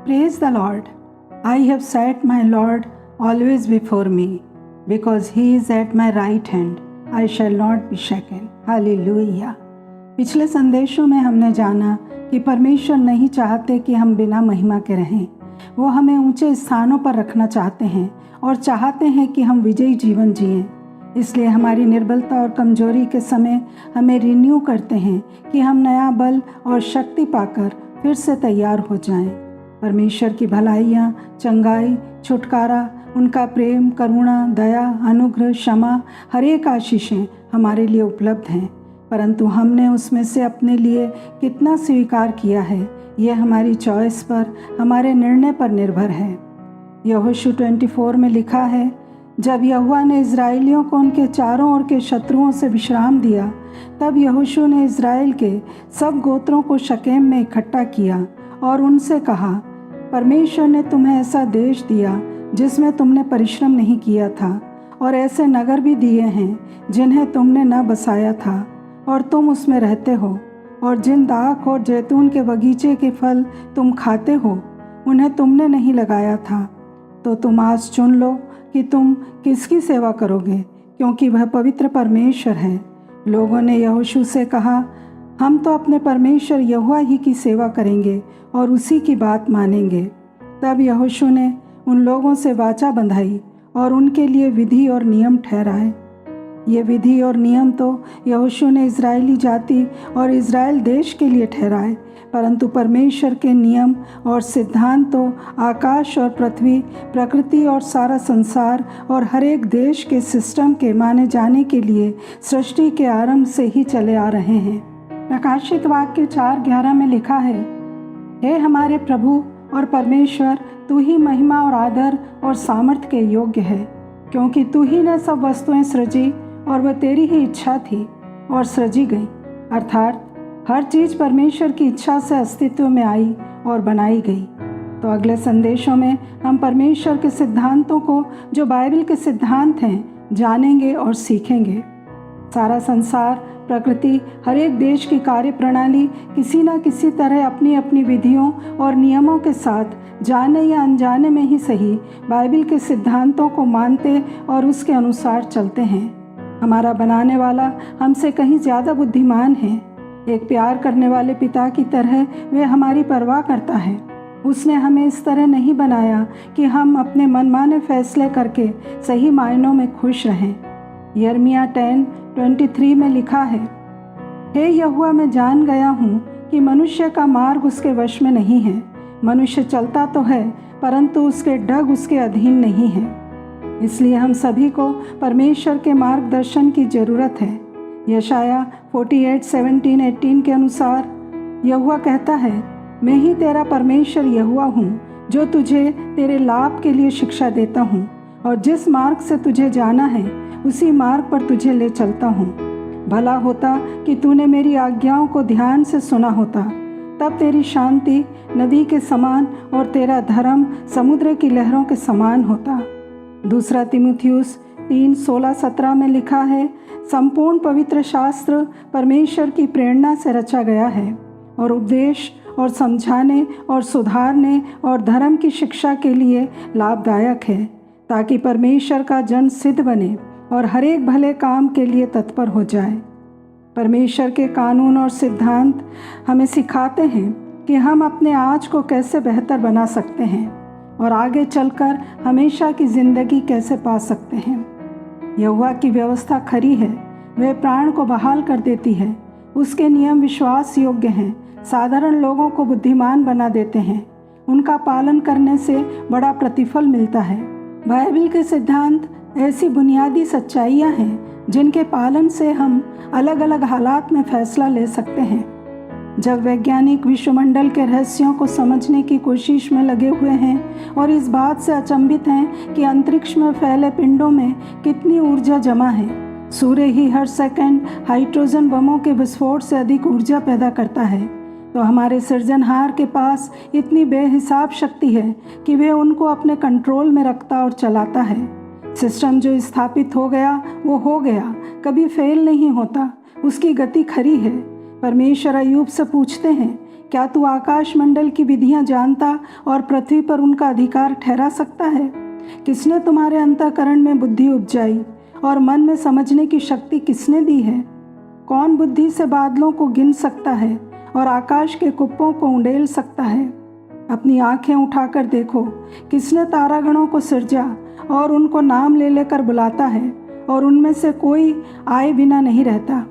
Praise the Lord. I have set my Lord always before me, because he is at my right hand. I shall not be shaken. Hallelujah. पिछले संदेशों में हमने जाना कि परमेश्वर नहीं चाहते कि हम बिना महिमा के रहें। वो हमें ऊंचे स्थानों पर रखना चाहते हैं और चाहते हैं कि हम विजयी जीवन जिएं। इसलिए हमारी निर्बलता और कमजोरी के समय हमें रिन्यू करते हैं कि हम नया बल और शक्ति पाकर फिर से तैयार हो जाएं। परमेश्वर की भलाइयाँ, चंगाई, छुटकारा, उनका प्रेम, करुणा, दया, अनुग्रह, क्षमा, हर एक आशीषें हमारे लिए उपलब्ध हैं, परंतु हमने उसमें से अपने लिए कितना स्वीकार किया है, यह हमारी चॉइस पर, हमारे निर्णय पर निर्भर है। यहोशू 24 में लिखा है, जब यहोवा ने इज़राइलियों को उनके चारों ओर के शत्रुओं से विश्राम दिया, तब यहोशू ने इज़राइल के सब गोत्रों को शकेम में इकट्ठा किया और उनसे कहा, परमेश्वर ने तुम्हें ऐसा देश दिया जिसमें तुमने परिश्रम नहीं किया था, और ऐसे नगर भी दिए हैं जिन्हें तुमने न बसाया था और तुम उसमें रहते हो, और जिन दाख और जैतून के बगीचे के फल तुम खाते हो उन्हें तुमने नहीं लगाया था। तो तुम आज चुन लो कि तुम किसकी सेवा करोगे, क्योंकि वह पवित्र परमेश्वर है। लोगों ने यहोशू से कहा, हम तो अपने परमेश्वर यहोवा ही की सेवा करेंगे और उसी की बात मानेंगे। तब यहोशू ने उन लोगों से वाचा बंधाई और उनके लिए विधि और नियम ठहराए। ये विधि और नियम तो यहोशू ने इज़राइली जाति और इज़राइल देश के लिए ठहराए, परंतु परमेश्वर के नियम और सिद्धांत तो आकाश और पृथ्वी, प्रकृति और सारा संसार और हर एक देश के सिस्टम के माने जाने के लिए सृष्टि के आरंभ से ही चले आ रहे हैं। प्रकाशित वाक्य 4:11 में लिखा है, हे हमारे प्रभु और परमेश्वर, तू ही महिमा और आदर और सामर्थ्य के योग्य है, क्योंकि तू ही ने सब वस्तुएं सृजी और वह तेरी ही इच्छा थी और सृजी गई। अर्थात हर चीज़ परमेश्वर की इच्छा से अस्तित्व में आई और बनाई गई। तो अगले संदेशों में हम परमेश्वर के सिद्धांतों को, जो बाइबल के सिद्धांत हैं, जानेंगे और सीखेंगे। सारा संसार, प्रकृति, हर एक देश की कार्य प्रणाली किसी न किसी तरह अपनी अपनी विधियों और नियमों के साथ जाने या अनजाने में ही सही बाइबल के सिद्धांतों को मानते और उसके अनुसार चलते हैं। हमारा बनाने वाला हमसे कहीं ज़्यादा बुद्धिमान है। एक प्यार करने वाले पिता की तरह वे हमारी परवाह करता है। उसने हमें इस तरह नहीं बनाया कि हम अपने मनमाने फैसले करके सही मायनों में खुश रहें। यिर्मयाह 10:23 में लिखा है, हे यहोवा, मैं जान गया हूँ कि मनुष्य का मार्ग उसके वश में नहीं है। मनुष्य चलता तो है, परंतु उसके डग उसके अधीन नहीं है। इसलिए हम सभी को परमेश्वर के मार्गदर्शन की ज़रूरत है। यशाया 48:17-18 के अनुसार यहोवा कहता है, मैं ही तेरा परमेश्वर यहोवा हूँ, जो तुझे तेरे लाभ के लिए शिक्षा देता हूँ, और जिस मार्ग से तुझे जाना है उसी मार्ग पर तुझे ले चलता हूँ। भला होता कि तूने मेरी आज्ञाओं को ध्यान से सुना होता, तब तेरी शांति नदी के समान और तेरा धर्म समुद्र की लहरों के समान होता। दूसरा तीमुथियुस 3:16-17 में लिखा है, संपूर्ण पवित्र शास्त्र परमेश्वर की प्रेरणा से रचा गया है और उपदेश और समझाने और सुधारने और धर्म की शिक्षा के लिए लाभदायक है, ताकि परमेश्वर का जन सिद्ध बने और हर एक भले काम के लिए तत्पर हो जाए। परमेश्वर के कानून और सिद्धांत हमें सिखाते हैं कि हम अपने आज को कैसे बेहतर बना सकते हैं और आगे चलकर हमेशा की ज़िंदगी कैसे पा सकते हैं। यहोवा की व्यवस्था खरी है, वह प्राण को बहाल कर देती है। उसके नियम विश्वास योग्य हैं, साधारण लोगों को बुद्धिमान बना देते हैं। उनका पालन करने से बड़ा प्रतिफल मिलता है। बाइबल के सिद्धांत ऐसी बुनियादी सच्चाइयाँ हैं जिनके पालन से हम अलग अलग हालात में फैसला ले सकते हैं। जब वैज्ञानिक विश्वमंडल के रहस्यों को समझने की कोशिश में लगे हुए हैं और इस बात से अचंभित हैं कि अंतरिक्ष में फैले पिंडों में कितनी ऊर्जा जमा है, सूर्य ही हर सेकंड हाइड्रोजन बमों के विस्फोट से अधिक ऊर्जा पैदा करता है, तो हमारे सृजनहार के पास इतनी बेहिसाब शक्ति है कि वे उनको अपने कंट्रोल में रखता और चलाता है। सिस्टम जो स्थापित हो गया वो हो गया, कभी फेल नहीं होता, उसकी गति खरी है। परमेश्वर अय्यूब से पूछते हैं क्या तू आकाश मंडल की विधियां जानता और पृथ्वी पर उनका अधिकार ठहरा सकता है? किसने तुम्हारे अंतःकरण में बुद्धि उपजाई और मन में समझने की शक्ति किसने दी है? कौन बुद्धि से बादलों को गिन सकता है और आकाश के कुप्पों को उंडेल सकता है? अपनी आंखें उठाकर देखो, किसने तारागणों को सिरजा और उनको नाम ले लेकर बुलाता है और उनमें से कोई आए बिना नहीं रहता।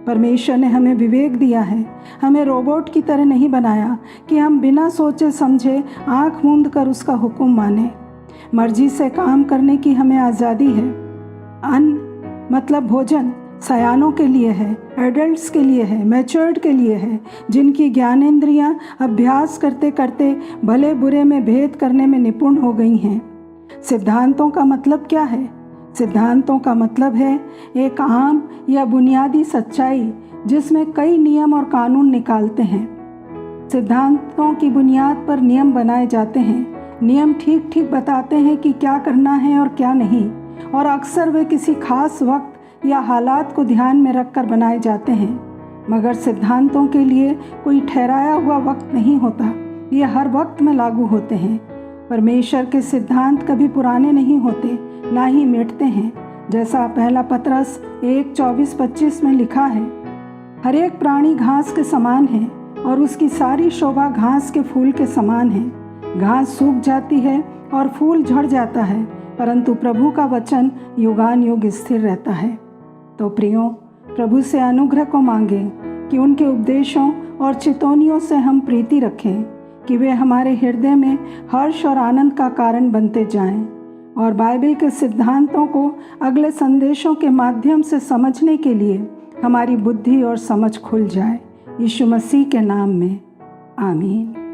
परमेश्वर ने हमें विवेक दिया है, हमें रोबोट की तरह नहीं बनाया कि हम बिना सोचे समझे आंख मूंद कर उसका हुक्म माने। मर्जी से काम करने की हमें आज़ादी है। अन्न मतलब भोजन सयानों के लिए है, एडल्ट्स के लिए है, मैच्योर्ड के लिए है, जिनकी ज्ञानेंद्रियां अभ्यास करते करते भले बुरे में भेद करने में निपुण हो गई हैं। सिद्धांतों का मतलब क्या है? सिद्धांतों का मतलब है एक आम या बुनियादी सच्चाई जिसमें कई नियम और कानून निकालते हैं। सिद्धांतों की बुनियाद पर नियम बनाए जाते हैं। नियम ठीक ठीक बताते हैं कि क्या करना है और क्या नहीं, और अक्सर वे किसी खास वक्त या हालात को ध्यान में रखकर बनाए जाते हैं। मगर सिद्धांतों के लिए कोई ठहराया हुआ वक्त नहीं होता, ये हर वक्त में लागू होते हैं। परमेश्वर के सिद्धांत कभी पुराने नहीं होते, ना ही मिटते हैं। जैसा पहला पतरस 1:24-25 में लिखा है, हर एक प्राणी घास के समान है और उसकी सारी शोभा घास के फूल के समान है। घास सूख जाती है और फूल झड़ जाता है, परंतु प्रभु का वचन युगान युग स्थिर रहता है। तो प्रियो, प्रभु से अनुग्रह को मांगें कि उनके उपदेशों और चितौनियों से हम प्रीति रखें, कि वे हमारे हृदय में हर्ष और आनंद का कारण बनते जाएं, और बाइबल के सिद्धांतों को अगले संदेशों के माध्यम से समझने के लिए हमारी बुद्धि और समझ खुल जाए। यीशु मसीह के नाम में आमीन।